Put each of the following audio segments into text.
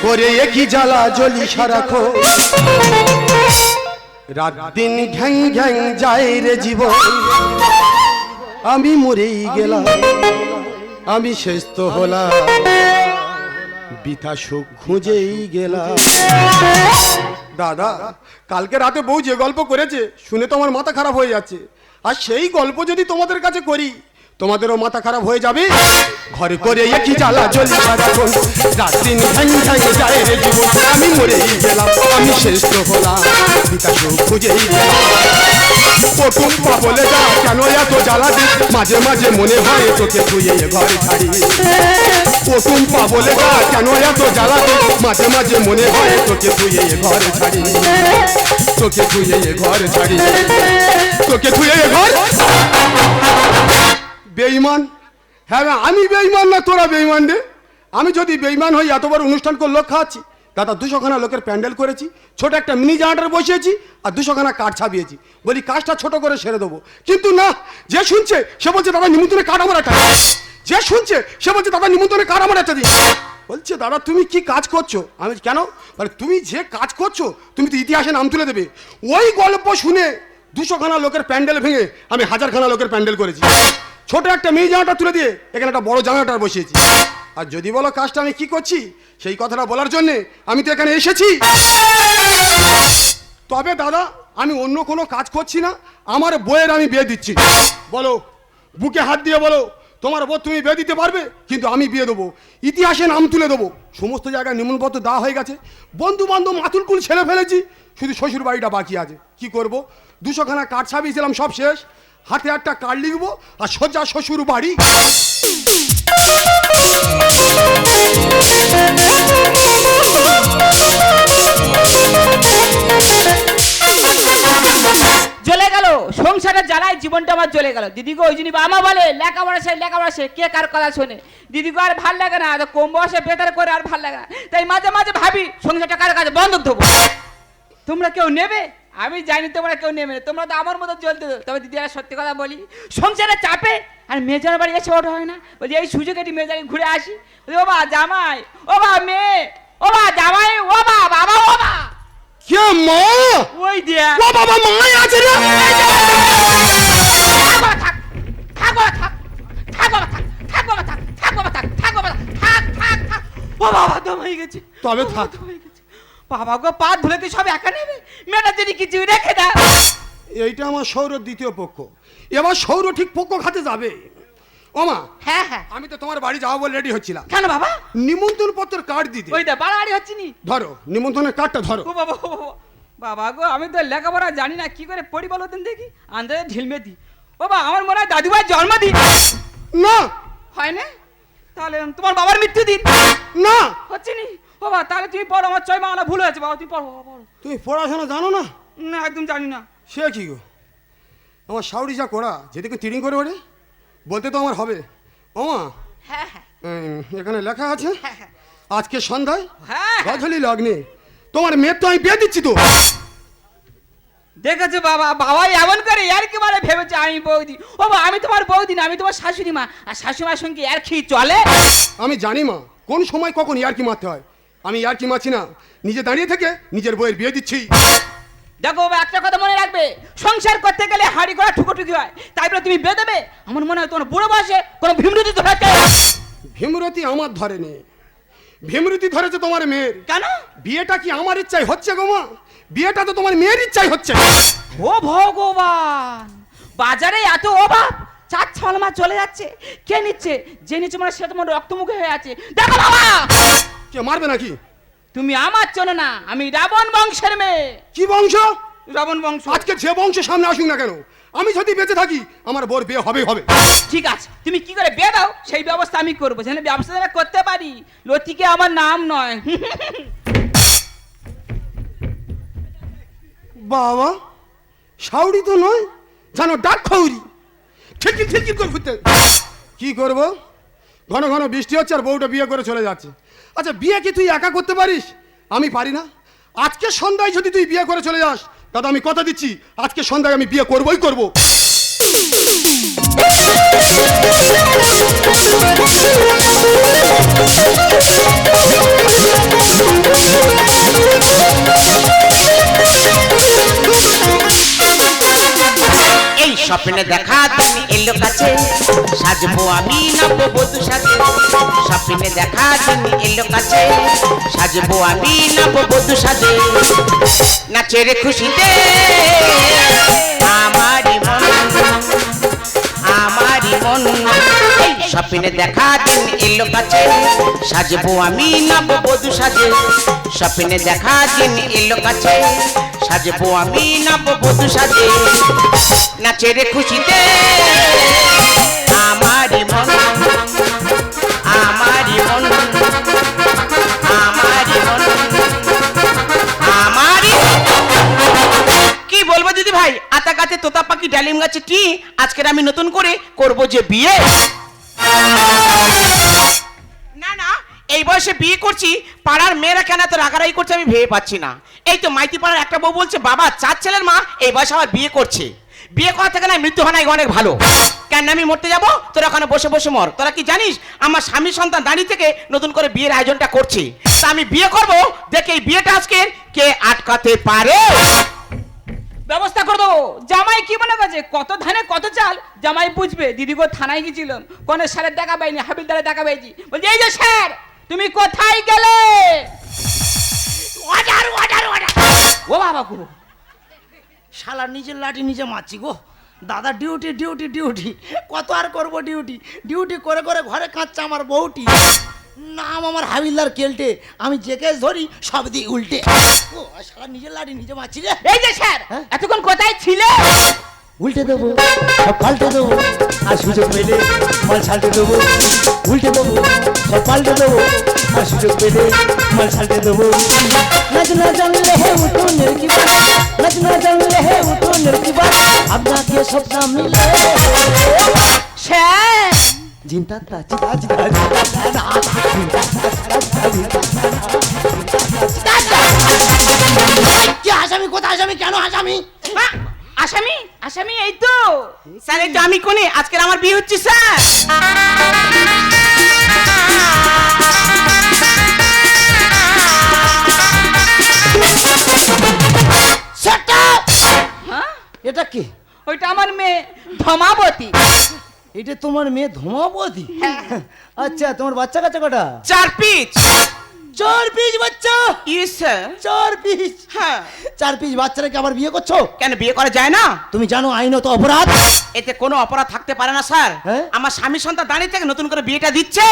করে একই জ্বালা জ্বলি সারাখো রাত দিন ঘ্যাং ঘ্যাং যায় রে জীবন আমি মরেই গেলাম আমি শেষ তো হলাম বিথা সুখ খুঁজেই গেলাম। দাদা কালকে রাতে বউ যে গল্প করেছে শুনে তো আমার মাথা খারাপ হয়ে যাচ্ছে, আর সেই গল্প যদি তোমাদের কাছে করি তোমাদেরও মাথা খারাপ হয়ে যাবে। ঘরে করে একই জ্বালা জ্বলি সারাক্ষণ রাত দিন ঘ্যাং ঘ্যাং যায় রে জীবন আমি মরেই গেলাম আমি শেষ তো হলাম বিথা সুখ খুঁজেই গেলাম। ও টুম্পা বলে যা কেন এত জ্বালা দিস মাঝে মাঝে মনে হয় তোকে ধুয়ে ঘর ছাড়ি। ও টুম্পা বলে যা কেন এত জ্বালা দিস মাঝে মাঝে মনে হয় তোকে ধুয়ে ঘর ছাড়ি তোকে ধুয়ে ঘর ছাড়ি তোকে ধুয়ে ঘর। বেঈমান? হ্যাঁ আমি বেঈমান না তোরা বেঈমান রে? আমি যদি বেঈমান হই এত বড় অনুষ্ঠান করে লোক খাওয়াচ্ছি। দাদা 200খানা লোকের প্যান্ডেল করেছি, ছোট একটা মিনি জানাটার বসিয়েছি আর 200খানা কাঠ ছাপিয়েছি, বলি কাজটা ছোট করে সেরে দেবো। কিন্তু না, যে শুনছে সে বলছে দাদা নিমন্ত্রণে কাঠ আমার একটা, যে শুনছে সে বলছে দাদা নিমন্ত্রণে কাঠ আমার একটা দিন। বলছে দাদা তুমি কি কাজ করছো? আমি কেন? মানে তুমি যে কাজ করছো তুমি তো ইতিহাসে নাম তুলে দেবে। ওই গল্প শুনে 200খানা লোকের প্যান্ডেল ভেঙে আমি 1000খানা লোকের প্যান্ডেল করেছি। ছোট একটা মিনি জানাটা তুলে দিয়ে এখানে একটা বড় জানাটার বসিয়েছি। আর যদি বলো কাজটা আমি কি করছি সেই কথাটা বলার জন্য আমি তো এখানে এসেছি। তবে দাদা আমি অন্য কোনো কাজ করছি না, আমার বইয়ের আমি বিয়ে দিচ্ছি। বলো বুকে হাত দিয়ে বলো তোমার বউ তুমি বিয়ে দিতে পারবে? কিন্তু আমি বিয়ে দেবো, ইতিহাসে নাম তুলে দেবো। সমস্ত জায়গায় নিমন্ত্রণ দেওয়া হয়ে গেছে, বন্ধু বান্ধব মাতুলকুল ছেড়ে ফেলেছি, শুধু শ্বশুর বাড়িটা বাকি আছে। কি করব? 200খানা কাঠ ছাপিয়েছিলাম সব শেষ, হাতে একটা কার্ড লিখবো আর সোজা শ্বশুর বাড়ি। জ্বলে গেল সংসারের জ্বালায় জীবনটা আমার জ্বলে গেল। দিদি গো ওই জন্য আমা বলে লেখাপড়া সে কে কার কথা শোনে। দিদি গো আর ভাল লাগে না, কম বয়সে বেতার করে আর ভাল লাগে না, তাই মাঝে মাঝে ভাবি সংসারটা কার কাছে বন্ধক দেবো। তোমরা কেউ নেবে? আমি জানি তোমরা কেউ নেবে না, তোমরা তো আমার মতো চলতে। তবে দিদি আর সত্যি কথা বলি, সংসারে চাপে আর মেয়েজার বাড়ি এসে ওঠা হয় না। বলছি এই সুযোগে একটি মেয়েজারি ঘুরে আসি। বলছি ও বা জামাই, ও বা মেয়ে, ও বা জামাই, ও বা বাবা, ও বা কে মা? ওই দিয়া ও বাবা মাই আছে রে। ও বাবা দম হয়ে গেছে। তবে থাক। বাবা গো পা ধুলে তুই সব একা নেবে, মেয়েটা যদি কিছু রেখে দাও। এইটা আমার সৌরর দ্বিতীয় পক্ষ, এবার সৌর ঠিক পক্ষ খাতে যাবে। ওমা হ্যাঁ হ্যাঁ আমি তো তোমার বাড়ি যাবো বলে রেডি হচ্ছিলাম। কেন বাবা? নিমন্ত্রণ পত্রের কার্ড দিতে। ওই দা বাড়াবাড়ি হচ্ছে নি। ধরো নিমন্ত্রণের কার্ডটা ধরো। ও বাবা, বাবা গো আমি তো লেখাপড়া জানি না, কি করে পড়ি বলো তুমি দেখি, আন্দাজে ঢিলমে দি। বাবা আমার মনে হয় দাদুভাই জন্মদিন। না হয় না? তাহলে তোমার বাবার মৃত্যুদিন। না হচ্ছে নি। বাবা তাহলে তুমি পড়ো, আমার 6 মাস ভুল হয়েছে। বাবা তুমি পড়ো, বাবা পড়ো। তুমি পড়াশোনা জানো না? না একদম জানি না। সে কি গো, আমার শাউরি যা করা যেদিকে তিরিং করে ওরে বলতে তো আমার হবে। ওমা হ্যাঁ হ্যাঁ এখানে লেখা আছে হ্যাঁ হ্যাঁ আজকে সন্ধ্যায় হ্যাঁ গধূলি লগ্নে তোমার মেয়ের তো আমি বিয়ে দিচ্ছি তো। দেখেছো বাবা, বাবাই এমন করে আর কি মানে ভেবেছে আমি বৌদি। ও বাবা আমি তোমার বৌদি না, আমি তোমার শাশুড়ি মা। আর শাশুড়ি মার সঙ্গে আর কি চলে? আমি জানি মা কোন সময় কখন ইয়ারকি মারতে হয়। আমি ইয়ারকি মারছি না, নিজে দাঁড়িয়ে থেকে নিজের বইয়ের বিয়ে দিচ্ছি। দেখো বাবা একটা কথা মনে রাখবে, সংসার করতে গেলে হাঁড়ি করা ঠুকোঠুকি হয়, তাই বলে তুমি বিয়ে দেবে? আমার মনে হয় তোমার বুড়ো বয়সে কোনো ভীমরতি ধরেছে। ভীমরতি আমার ধরেনি, ভীমরতি ধরেছে তোমার মেয়ের। কেন? বিয়েটা কি আমার ইচ্ছায় হচ্ছে গো মা? বিয়েটা তো তোমার মেয়ের ইচ্ছায় হচ্ছে। ও ভগবান, বাজারে এত অভাব, 4-6 মাস চলে যাচ্ছে, কে নিচ্ছে? যে নিচ্ছে মানে সে তোমার রক্তমুখে হয়ে আছে। দেখো বাবা, কে মারবে নাকি? তুমি আমার চেনো না, আমি রাবণ বংশের মেয়ে। কি বংশ? রাবণ বংশ। আজকে যে বংশ সামনে আসুক না কেন, আমি যদি বেঁচে থাকি আমার বোর বিয়ে হবেই হবে। ঠিক আছে তুমি কি করে বিয়ে দাও সেই ব্যবস্থা আমি করবো, যেন ব্যবস্থা আমি করতে পারি। লতিকে আমার নাম নয়। বাবা শাউরি তো নয়, জানো ডাক খৌরি, ঠিকই ঠিকই করে ঘুরতে। কি করব? ঘন ঘন বৃষ্টি হচ্ছে আর বউটা বিয়ে করে চলে যাচ্ছে। আচ্ছা বিয়ে কি তুই একা করতে পারিস? আমি পারি না। আজকে সন্ধ্যায় যদি তুই বিয়ে করে চলে যাস, দাদা আমি কথা দিচ্ছি আজকে সন্ধ্যায় আমি বিয়ে করবই করব। স্বপ্নে দেখা দিন এলো কাছে সাজবো আমি নববধূ সাজে স্বপ্নে দেখা দিন এলো কাছে সাজবো আমি নববধূ সাজে নাচের খুশিতে আমারই মন আমারই মন এই স্বপ্নে দেখা দিন এলো কাছে সাজবো আমি নববধূ সাজে স্বপ্নে দেখা দিন এলো কাছে সাজবো আমি নববধূ সাজে নাচের খুশিতে আমারই মন আমারই মন আমারই মন আমারই কি বলবো দিদি ভাই আতা গাছে তোতা পাখি ডালিম গাছে কি আজকের আমি নতুন করে করব যে বিয়ে না না এই বয়সে বিয়ে করছি পাড়ার মেয়েরা কেন এত রাগারাগি করছে আমি ভেবে পাচ্ছি না এই তো মাইতি পাড়ার একটা বউ বলছে বাবা 4 ছেলের মা এই বয়সে আবার বিয়ে করছে বিয়ে করা থেকে না মৃত্যু হয় না অনেক ভালো কেন আমি মরতে যাবো তোরা ওখানে বসে বসে মর তোরা কি জানিস আমার স্বামী সন্তান দাঁড়িয়ে থেকে নতুন করে বিয়ের আয়োজনটা করছি তা আমি বিয়ে করব দেখে এই বিয়েটা আজকে কে আটকাতে পারে ব্যবস্থা করে দেবো জামাই কি মনে করছে কত ধানে কত চাল জামাই বুঝবে দিদি গো থানায় গেছিলাম কোনো স্যারের দেখা পাইনি হাবিলদারের দেখা পাইছি বলছি এই যে স্যার তুমি কোথায় গেলে অর্ডার অর্ডার অর্ডার ও বাবা গো শালা নিজের লাঠি নিজে মারছি গো দাদা ডিউটি ডিউটি ডিউটি কত আর করবো ডিউটি ডিউটি করে করে ঘরে কাঁদছে আমার বউটি নাম আমার হাবিলদার কেলটে আমি যে কেস ধরি সব দিই উল্টে ও শালা নিজের লাঠি নিজে মারছি রে এই যে স্যার হ্যাঁ? এতক্ষণ কোথায় ছিলে উল্টে দেবো সব পাল্টে দেবো আর সুযোগ পেলে মাল ছাল্টে দেবো উল্টে দেবো সব পাল্টে দেবো আর সুযোগ পেলে মাল ছাল্টে দেবো নাচ না জানলে হে উঠোনের কি বাত নাচ না জানলে হে উঠোনের কি বাত আপনাকে সব নাম মিলে স্যার জিন্তা তা চিতা চিতা কি আসামি কোথায় আসামি কেন আসামি আসামি আসামি এই তো স্যার এই তো আমি কোনে আজকের আমার বিয়ে হচ্ছে স্যার Shut up! হ্যাঁ এটা কি ওইটা আমার মেয়ে ধমাবতী এটা তোমার মেয়ে ধমাবতী আচ্ছা তোমার বাচ্চা কাচ্চা কটা 4 পিস 4 পিস বাচ্চা ইয়েস স্যার 4 পিস হ্যাঁ 4 পিস বাচ্চাটাকে আবার বিয়ে করছো কেন বিয়ে করা যায় না তুমি জানো আইনত অপরাধ এতে কোনো অপরাধ থাকতে পারে না স্যার হ্যাঁ? আমার স্বামী সন্তান দাঁড়িয়ে থেকে নতুন করে বিয়েটা দিচ্ছে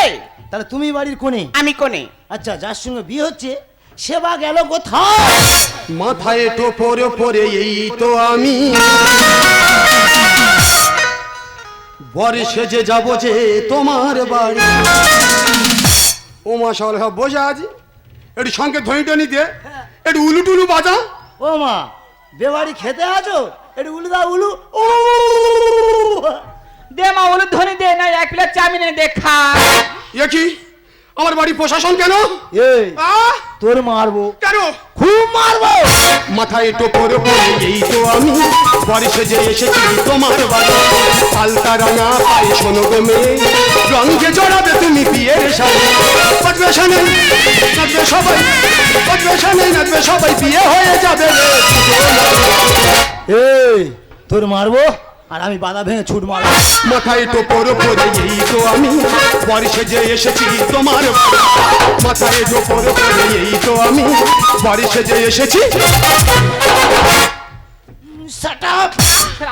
তাহলে তুমি বাড়ির কোণে আমি কোনে আচ্ছা যার সঙ্গে বিয়ে হচ্ছে সেবা গেল কোথায় মাথায় টোপর পরে এই তো আমি বরে সেজে যাব যে তোমার বাড়ি ও মাশাআল বসে আছি একটু সঙ্গে ধনী টনি দিয়ে একটু উলু টুলু বাজা ও মা বেবাড়ি খেতে আছো একটু উলু দাও উলু ও দে মা উলুধ্বনি দে না 1 প্লেট চাউমিন এনে দে খা এ কি আমার বাড়ি প্রশাসন কেন এই আহ তোর মারবো কেন খুব মারবো মাথায় টোপর পরে এই তো আমি বরে সেজে এসেছি তোমার বাড়ি পাল্টা রাঙা পায়ে শোনো গো মেয়ে রঙে জড়াবে তুমি বিয়ের সাথে বাজবে সামনে নাচবে সবাই বাজবে সামনে নাচবে সবাই বিয়ে হয়ে যাবে রে এই তোর মারবো আর আমি বাধা ভেঙে ছুট মারবো মাথায় টোপর পরে এই তো আমি বরে সেজে এসেছি তোমার বাড়ি মাথায় টোপর পরে এই তো আমি বরে সেজে এসেছি শাট আপ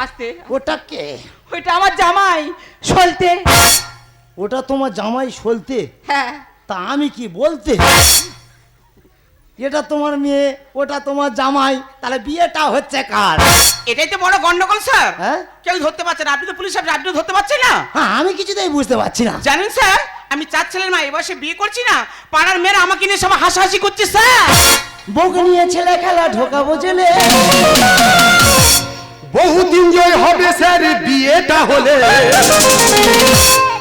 আসতে ওটা কে ওইটা আমার জামাই সলতে ওটা তোমার জামাই সলতে হ্যাঁ তা আমি কি বলতে এটা তোমার মেয়ে ওটা তোমার জামাই তাহলে বিয়েটা হচ্ছে কার এটাই তো বড় গন্ডগোল স্যার হ্যাঁ? কেউ ধরতে পারছে না আপনি তো পুলিশ আপনি আপনিও ধরতে পারছেন না হ্যাঁ আমি কিছুতেই বুঝতে পারছি না জানেন স্যার আমি 4 ছেলের মা এবার বিয়ে করছি না পাড়ার মেয়েরা আমাকে নিয়ে সব হাসাহাসি করছে স্যার বউকে নিয়ে ছেলে খেলা ঢোকাবো জেলে বহুদিন জয় হবে স্যার বিয়েটা হলে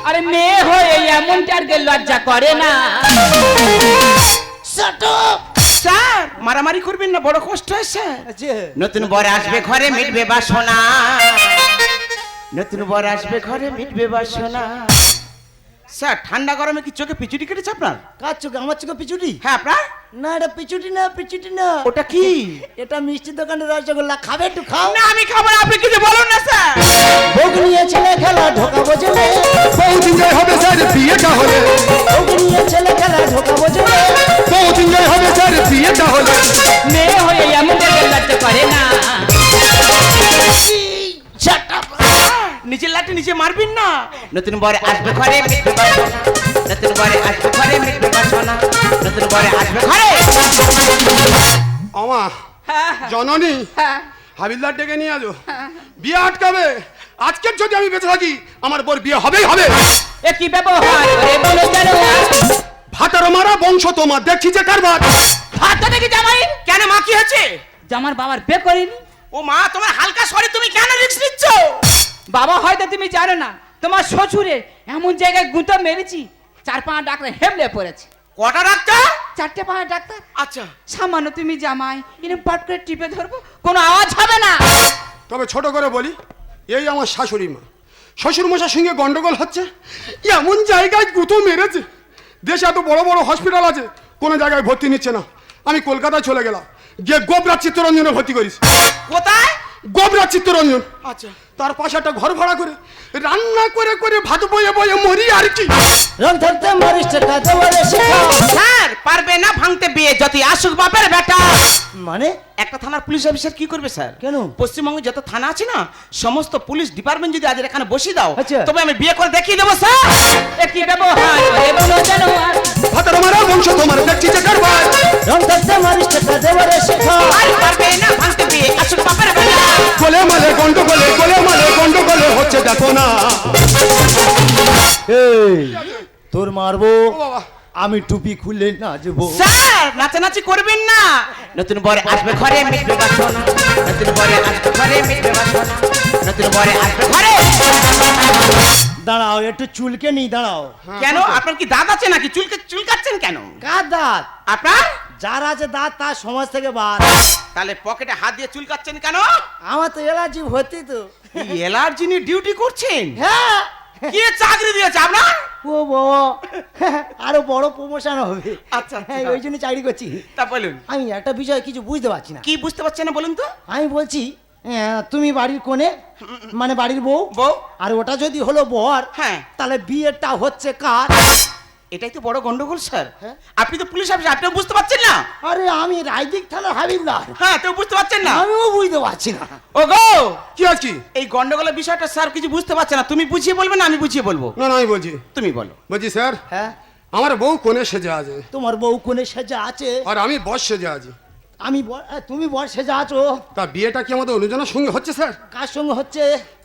আরে মেয়ে হয়ে এমন টার্গে লজ্জা করে না শাট আপ স্যার মারামারি করবেন না বড় কষ্ট হয় স্যার নতুন বর আসবে ঘরে মিটবে বাসনা নতুন বর আসবে ঘরে মিটবে বাসনা স্যার ঠান্ডা গরমে কি চোখে পিছুটি কেটেছে আপনার কার চোখে আমার চোখে পিছুটি হ্যাঁ আপনার না এটা পিছুটি না পিছুটি না, ওটা কি? এটা মিষ্টি দোকানের রসগোল্লা, খাবে একটু খাও। না আমি খাবো না, আপনি কিছু বলুন না স্যার। বউক নিয়ে ছেলে খেলা ঢোকা বোঝেলে, বহুদিন যায় হবে স্যার বিয়েটা হলে, বউক নিয়ে ছেলে খেলা ঢোকা বোঝেলে, বহুদিন যায় হবে স্যার বিয়েটা হলে। মেয়ে হয়ে এমন লজ্জা করে না। নিচের লাঠি নিচে মারবেন না। নতুন বরে আসবে ঘরে মিটবে বাসনা, নতুন বরে আসবে ঘরে মিটবে বাসনা, নতুন বরে আসবে ঘরে। আমা হ্যাঁ, হ্যাঁ, জননী হ্যাঁ, হাবিলদার ডেকে নিয়ে আলো, বিয়ে আটকাবে। আজকের যদি আমি বেঁচে থাকি আমার বোর বিয়ে হবেই হবে। এ কি ব্যবহার করে বলো জানোয়ার? ভাতার মারা বংশ তোমার, দেখছি যে কারবার। হাতটা দেখি জামাই। কেন মা কি হয়েছে? জামার বাবার বে করিনি। ও মা তোমার হালকা সরে, তুমি কেন রিস্ক নিচ্ছ? বাবা হয়তো তুমি জানো না, তোমার শ্বশুরের এমন জায়গায় গুঁতো মেরেছি 4-5 ডাক্তার হেমলে পড়েছে। কটা ডাক্তার? 4-5 ডাক্তার। আচ্ছা সামান্য তুমি জামাই এরকম পাট করে টিপে ধরবো, কোনো আওয়াজ হবে না। তবে ছোট করে বলি, এই আমার শাশুড়ি মা, শ্বশুর মশার সঙ্গে গন্ডগোল হচ্ছে, এমন জায়গায় গুঁতো মেরেছে। দেশে এত বড় বড় হসপিটাল আছে, কোনো জায়গায় ভর্তি নিচ্ছে না। আমি কলকাতায় চলে গেলাম, গিয়ে গোবরাজ চিত্তরঞ্জনে ভর্তি করিস। কোথায়? গোবরাজ চিত্তরঞ্জন। আচ্ছা তার পাশে একটা ঘর ভাড়া করে রান্না করে করে ভাত বয়ে বয়ে মরি আর কি। রং ধরতে মারিস টাকা দেওয়ারে শেখা। স্যার পারবে না ভাঙতে বিয়ে, যদি আসুক বাপের বেটা। মানে একটা থানার পুলিশ অফিসার কি করবে স্যার? কেন? পশ্চিমবঙ্গে যত থানা আছে না, সমস্ত পুলিশ ডিপার্টমেন্ট যদি আজ এখানে বসিয়ে দাও, আচ্ছা। তবে আমি বিয়ে করে দেখিয়ে দেবো স্যার। এ কি ব্যবহার করে বলো জানোয়ার? ভাতার মারা বংশ তোমার, দেখছি যে কারবার। রং ধরতে মারিস টাকা দেওয়ারে শেখা। আর পারবে না ভাঙতে বিয়ে, আসুক বাপের বেটা। গোলে মালে গন্ডগোলে, গোলে মালে গন্ডগোলে হচ্ছে দেখো না। এই তোর মারবো, ও বাবা, আমি টুপি খুললে নাচবো। স্যার নাচানাচি করবেন না। নতুন বরে আসবে ঘরে মিটবে বাসনা, নতুন বরে আসবে ঘরে মিটবে বাসনা, নতুন বরে আসবে ঘরে। দাঁড়াও একটু চুলকে নি, দাঁড়াও। কেন আপনার কি দাঁত আছে নাকি? চুলকাচ্ছেন কেন? কার দাঁত? আপনার? যার আছে দাঁত তার সমাজ থেকে বার। তাহলে পকেটে হাত দিয়ে চুলকাচ্ছেন কেন? আমার তো এলার্জি ভর্তি তো। এলার্জি নিয়ে ডিউটি করছেন? হ্যাঁ। কে চাকরি দিয়েছে আপনার? ও বাবা, আরো বড় প্রমোশন হবে। আচ্ছা, হ্যাঁ, ওই জন্য চাকরি করছি। তা বলুন আমি একটা বিষয় কিছু বুঝতে পারছি না। কি বুঝতে পারছেন না বলুন তো। আমি বলছি তুমি বাড়ির কোণে, মানে বাড়ির বউ, বউ? আর ওটা যদি হলো বর, হ্যাঁ। তাহলে বিয়েটা হচ্ছে কার? এটাই তো বড় গন্ডগোল স্যার। হ্যাঁ। আপনি তো পুলিশ অফিসার, আপনিও বুঝতে পারছেন না। আরে আমি রায়দিক থানার হাবিলদার, হ্যাঁ তো বুঝতে পারছেন না। আমিও বুঝতে পারছি না। ও গো, কি আজ কি? এই গন্ডগোলের বিষয়টা স্যার কিছু বুঝতে পারছে না। তুমি বুঝিয়ে বলবে না আমি বুঝিয়ে বলবো? না না আমি বলছি, তুমি বলো। বলছি স্যার, হ্যাঁ, আমার বউ কোণে সেজে আছে তোমার বউ কোণে সেজে আছে, আর আমি বস সেজে আছি। তুমি বর সেজে আছো। তা বিয়েটা কি আমাদের অনুজনের সঙ্গে হচ্ছে স্যার? কার সঙ্গে হচ্ছে?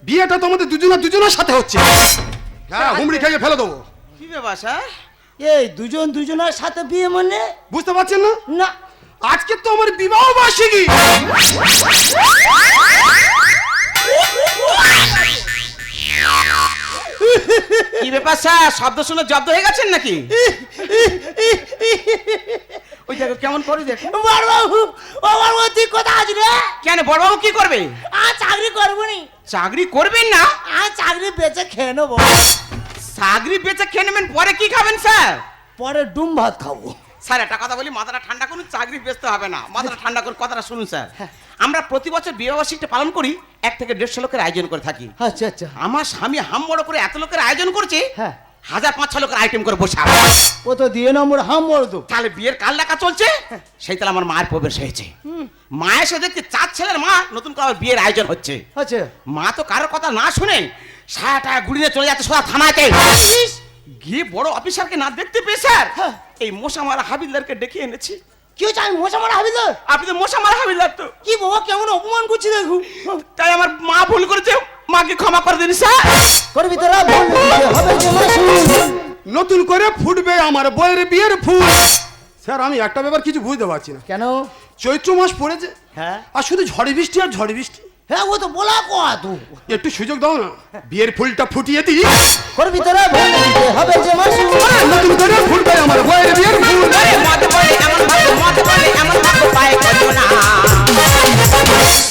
বিয়েটা তো আমাদের দুজনের সাথে হচ্ছে। হ্যাঁ, হুমড়ি খেয়ে ফেলে দেবো। কি ব্যাপার স্যার? এই দুজনের সাথে বিয়ে মানে? বুঝতে পারছেন না? না। আজকে তো আমার বিবাহ বার্ষিকী। কি ব্যাপার স্যার, শব্দ শুনে জব্দ হয়ে গেছেন নাকি? ওই দেখো কেমন করে দেখো। বড়বাবু, ও বড়বাবু তুই কোথায় আছিস রে? কেন বড়বাবু কি করবে? আর চাকরি করবো নি, চাকরি করবেন না? আর চাকরি বেঁচে খেয়ে নেবো। চাকরি বেঁচে খেয়ে নেবেন, পরে কি খাবেন স্যার? পরে ডুম ভাত খাবো। স্যার একটা কথা বলি, মাথাটা ঠান্ডা করুন, চাকরি বেচতে হবে না। মাথাটা ঠান্ডা করুন, কথাটা শুনুন স্যার। আমরা প্রতি বছর বিবাহবার্ষিকীটা পালন করি, 1 থেকে 150 লোকের আয়োজন করে থাকি। আচ্ছা আচ্ছা। আমার স্বামী হাম বড় করে এত লোকের আয়োজন করছে, হ্যাঁ। 1000-500 লোকের আইটেম করে বসে আছে। ও তো দিয়ে নম্বর হাম বড় তো। তাহলে বিয়ের কাল ডাকা চলছে, সেই তাহলে আমার মায়ের প্রবেশ হয়েছে। মা এসে দেখছে 4 ছেলের মা নতুন করে আবার বিয়ের আয়োজন হচ্ছে। আচ্ছা। মা তো কারোর কথা না শুনে সায়াটা ঘুরিয়ে চলে যাচ্ছে সোজা থানাতে। গিয়ে বড় অফিসারকে না দেখতে পেয়ে স্যার হ্যাঁ। এই মশা মারা হাবিলদারকে ডেকে এনেছি। কি হচ্ছে? আমি মশা মারা হাবিলদার? আপনি তো মশা মারা হাবিলদার তো। কি বাবা কেমন অপমান করছি দেখু। তাই আমার মা ভুল করেছে, মাকে ক্ষমা করে দিন স্যার। করবি তোরা ভুল, দিতে হবে যে মাসুল। নতুন করে ফুটবে আমার বইয়ের বিয়ের ফুল। স্যার আমি একটা ব্যাপার কিছু বুঝতে পারছি না। কেন? চৈত্র মাস পড়েছে, হ্যাঁ আর শুধু ঝড় বৃষ্টি আর ঝড় বৃষ্টি। হ্যাঁ, ও তো বলা কোয়া তু। একটু সুযোগ দাও না, বিয়ের ফুলটা ফুটিয়ে দিই। করবি তোরা ভুল, দিতে হবে যে মাসুল। নতুন করে ফুটবে আমার বইয়ের বিয়ের ফুল। আরে মদ বলে এমন ভাগ্য, মদ বলে এমন ভাগ্য পায় কত না।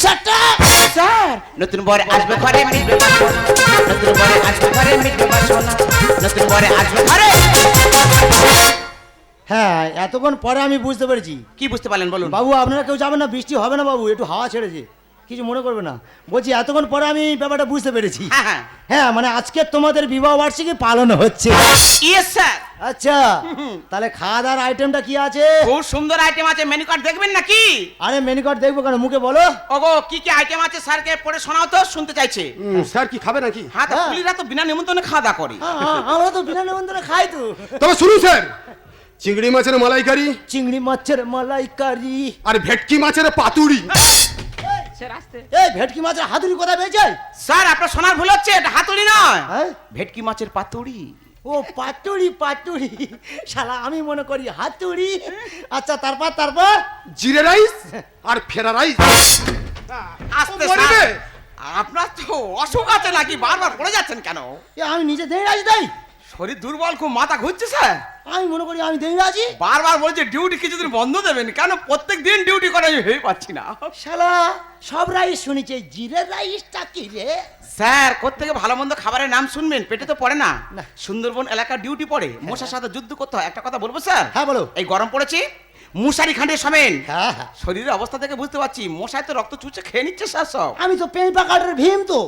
Shut up! স্যার নতুন বরে আসবে ঘরে মিটবে বাসনা, নতুন বরে আসবে ঘরে মিটবে বাসনা, নতুন বরে আসবে ঘরে। হ্যাঁ এতক্ষণ পরে আমি বুঝতে পেরেছি। কি বুঝতে পারলেন বলুন? বাবু আপনারা কেউ যাবেন না, বৃষ্টি হবে না বাবু, একটু হাওয়া ছেড়েছে, কিছু মনে করবে না। বলছি এতক্ষণ পরে আমি ব্যাপারটা বুঝতে পেরেছি। হ্যাঁ হ্যাঁ হ্যাঁ মানে আজকে তোমাদের বিবাহ বার্ষিকী পালন হচ্ছে। Yes sir. আচ্ছা তাহলে খাওয়া দাওয়ার আইটেমটা কি আছে? খুব সুন্দর আইটেম আছে, মেনু কার্ড দেখবেন নাকি? আরে মেনু কার্ড দেখবো কেন, মুখে বলো। ওগো কি কি আইটেম আছে স্যারকে পড়ে শোনাও তো, শুনতে চাইছে। স্যার কি খাবে নাকি? হ্যাঁ তো হ্যাঁ। পুলিশরা তো বিনা নিমন্ত্রণে খাওয়া দাওয়া করে। আমরা তো বিনা নিমন্ত্রণে খাই তো। তবে শুনুন স্যার, চিংড়ি মাছের মালাইকারি চিংড়ি মাছের মালাইকারি আর ভেটকি মাছের পাতুরি। স্যার আসতে এই ভেটকি মাছের হাতুড়ি কোথায় পেয়েছে? স্যার আপনার শোনার ভুল হচ্ছে, এটা হাতুড়ি নয়, হ্যাঁ? ভেটকি মাছের পাতুড়ি। ও পাতুড়ি পাতুড়ি, শালা আমি মনে করি হাতুড়ি। আচ্ছা তারপর জিরে রাইস আর ফেরা রাইস। আস্তে ও বলবে। স্যার, আপনার তো অসুখ আছে নাকি, বারবার পড়ে যাচ্ছেন কেন? এ আমি নিজে দেই আছি তাই? শরীর দুর্বল, খুব মাথা ঘুরছে স্যার। আমি মনে করি আমি দেই আছি। বারবার বলছে ডিউটি কিছুদিন বন্ধ দেবেন, কেন প্রত্যেক দিন ডিউটি করে আমি হয়ে পাচ্ছি না। শালা সব রাইস শুনেছি, জিরে রাইসটা কি রে? স্যার কোত্থেকে ভালো মন্দ খাবারের নাম শুনবেন, পেটে তো পড়ে না। না। সুন্দরবন এলাকার ডিউটি পড়ে, মশার সাথে যুদ্ধ করতে হয়। একটা কথা বলবো স্যার? হ্যাঁ বলো। এই গরম পড়েছে, মশারি খান্ডে সমেন। হ্যাঁ হ্যাঁ। শরীরের অবস্থা থেকে বুঝতে পারছি মশায় তো রক্ত চুচে খেয়ে নিচ্ছে স্যার সব। আমি তো পেঁপা কাঠের ভীম তো।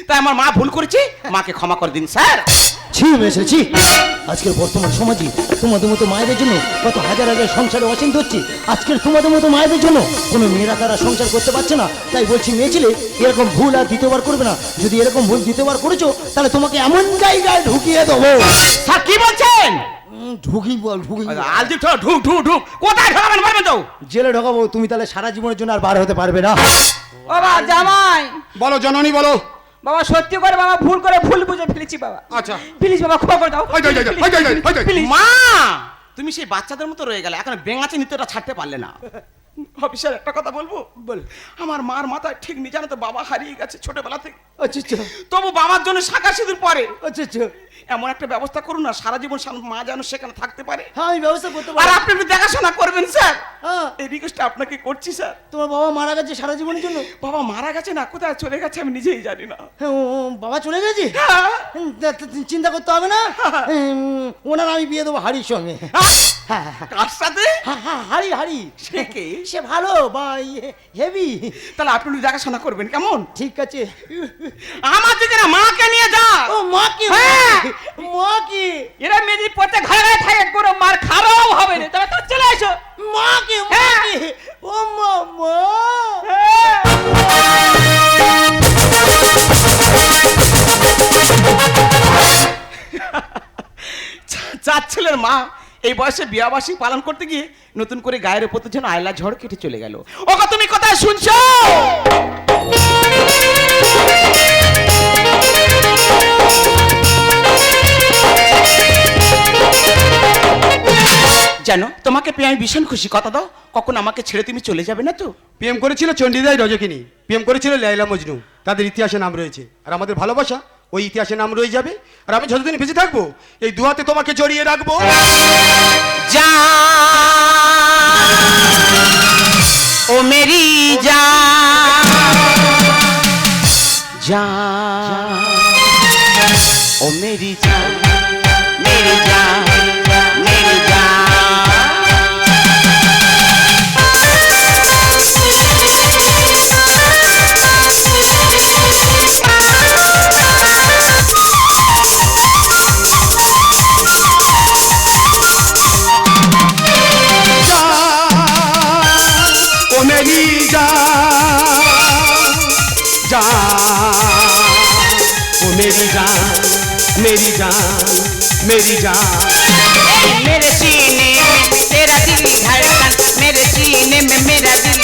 তাই আমার মা ভুল করেছে, মাকে ক্ষমা করে দিন স্যার। ছি মেশেছি, আজকের বর্তমান সমাজে তোমাদের মতো মায়েদের জন্য কত হাজার হাজার সংসারে অচিন্ত হচ্ছে। আজকের তোমাদের মতো মায়েদের জন্য কোনো মেয়েরা তারা সংসার করতে পারছে না। তাই বলছি মেয়ে ছেলে এরকম ভুল আর দ্বিতীয়বার করবে না। যদি এরকম ভুল দ্বিতীয়বার করেছো তাহলে তোমাকে এমন জায়গায় ঢুকিয়ে দেবো। স্যার কি বলছেন? ঢুকি আলজি ঢুক ঢুক ঢুক ঢুক, কোথায় ঢোকাবেন বলবেন তো? জেলে ঢোকাবো। তুমি তাহলে সারা জীবনের জন্য আর বার হতে পারবে না। বাবা জামাই, বলো জননী বলো। বাবা সত্যি করে বাবা ভুল বুঝে ফেলেছি বাবা। আচ্ছা। প্লিজ বাবা ক্ষমা করে দাও। Hi, hi, hi, hi, hi, hi, hi. Please. মা তুমি সেই বাচ্চাদের মতো রয়ে গেলে, এখন বেঙাচি নিত্যটা ছাড়তে পারলে না। অফিসার একটা কথা বলবো? বল। আমার মার মাথায় ঠিক নি, জানো তো বাবা হারিয়ে গেছে ছোটবেলা থেকে। আচ্ছা আচ্ছা তবু বাবার জন্য শাঁখা সিঁদুর পরে। আচ্ছা আচ্ছা। এমন একটা ব্যবস্থা করুন না, সারা জীবন মা যেন সেখানে থাকতে পারে। হ্যাঁ আমি ব্যবস্থা করতে আর পারি। আপনি একটু দেখাশোনা করবেন স্যার, হ্যাঁ এই রিকোয়েস্টটা আপনাকে করছি স্যার। তোমার বাবা মারা গেছে সারা জীবনের জন্য? বাবা মারা গেছে না, কোথায় চলে গেছে আমি নিজেই জানি না। হ্যাঁ, ও বাবা চলে গেছে? হ্যাঁ। চিন্তা করতে হবে না, ওনার আমি বিয়ে দেবো হাড়ির সঙ্গে। হ্যাঁ কার সাথে? হাড়ি হাড়ি। সে কে? সে ভালো বা হেভি। তাহলে আপনি একটু দেখাশোনা করবেন কেমন? ঠিক আছে। আমার দিকে না, মাকে নিয়ে যা। ও মা কি? হ্যাঁ। মা কি? এরা মেয়েদের প্রত্যেক ঘরে ঘরে থাকে, কোনো মার খারাপ হবে না। তবে তো চলে এসো। মা কি? মা হ্যাঁ। কি? ও মা মা। চার ছেলের মা এই বয়সে বিয়াবাসী পালন করতে গিয়ে নতুন করে গায়ের উপর যেন আয়লা ঝড় কেটে চলে গেল। ওগো তুমি কোথায় শুনছো? জানো তোমাকে পেয়ে আমি ভীষণ খুশি। কথা দাও কখন আমাকে ছেড়ে তুমি চলে যাবে না তো? প্রেম করেছিল চণ্ডীদাই রজকিনী, প্রেম করেছিল লায়লা মজনু। তাদের ইতিহাসে নাম রয়েছে, আর আমাদের ভালোবাসা ওই ইতিহাসে নাম রয়ে যাবে। আর আমি যতদিন বেঁচে থাকবো এই দুহাতে তোমাকে জড়িয়ে রাখবো। যা ও মেরি যা যা ও মেরি যা মেরি যা মেরি যা। ও মেরি যা যা ও মেরি জান मेरी जान मेरी जान। मेरे सीने में तेरा दिल धड़कन, मेरे सीने में मेरा दिल।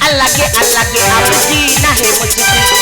अल्लाह के अब जीना है मुझे।